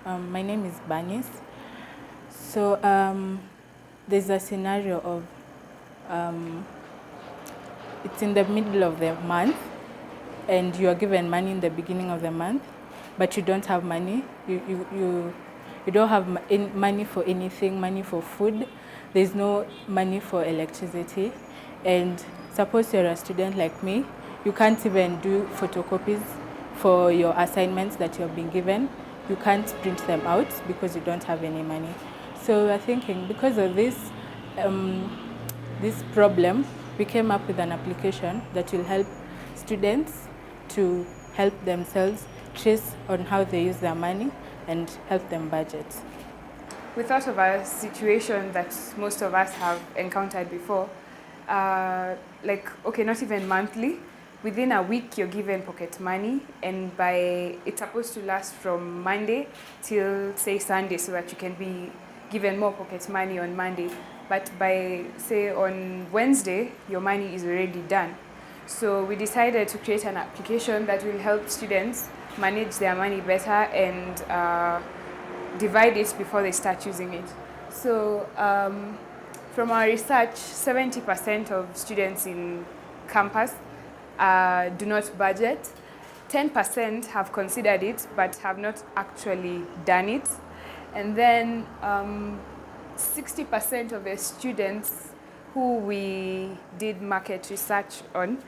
My name is Banis. So there's a scenario of it's in the middle of the month and you are given money in the beginning of the month, but you don't have money. You don't have money for anything, money for food. There's no money for electricity. And suppose you're a student like me, you can't even do photocopies for your assignments that you've been given. You can't print them out because you don't have any money. So we're thinking, because of this problem, we came up with an application that will help students to help themselves trace on how they use their money and help them budget. We thought of a situation that most of us have encountered before, not even monthly. Within a week, you're given pocket money, and it's supposed to last from Monday till, say, Sunday, so that you can be given more pocket money on Monday. But by, say, on Wednesday, your money is already done. So we decided to create an application that will help students manage their money better and divide it before they start using it. So from our research, 70% of students in campus do not budget. 10% have considered it but have not actually done it. And then 60% of the students who we did market research on,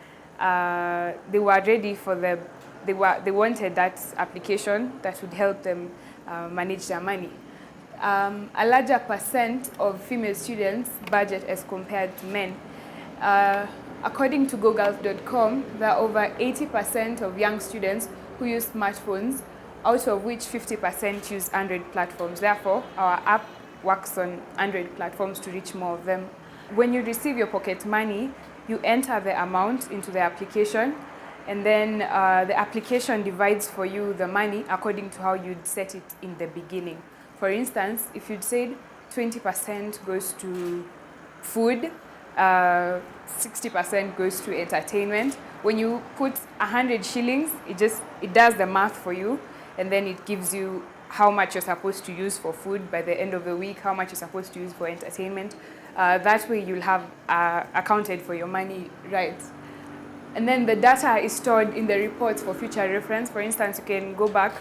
they were ready for they wanted that application that would help them manage their money. A larger percent of female students budget as compared to men. According to GoGulf.com, there are over 80% of young students who use smartphones, out of which 50% use Android platforms. Therefore, our app works on Android platforms to reach more of them. When you receive your pocket money, you enter the amount into the application, and then the application divides for you the money according to how you'd set it in the beginning. For instance, if you'd said 20% goes to food, 60% goes to entertainment. When you put 100 shillings, it does the math for you, and then it gives you how much you're supposed to use for food by the end of the week, how much you're supposed to use for entertainment. That way you'll have accounted for your money right. And then the data is stored in the reports for future reference. For instance, you can go back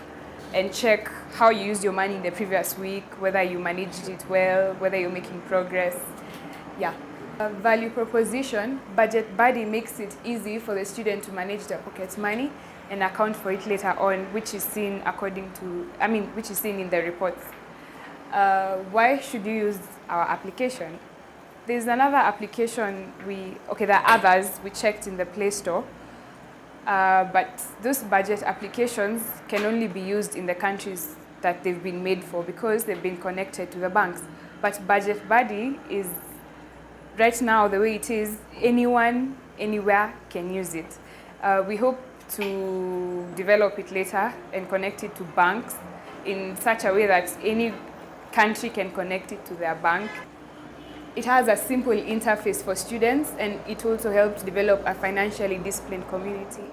and check how you used your money in the previous week, whether you managed it well, whether you're making progress. Yeah. Value proposition, Budget Buddy makes it easy for the student to manage their pocket money and account for it later on, which is seen in the reports. Why should you use our application? There's another application there are others we checked in the Play Store, but those budget applications can only be used in the countries that they've been made for because they've been connected to the banks. But Budget Buddy is, right now, the way it is, anyone, anywhere can use it. We hope to develop it later and connect it to banks in such a way that any country can connect it to their bank. It has a simple interface for students, and it also helps develop a financially disciplined community.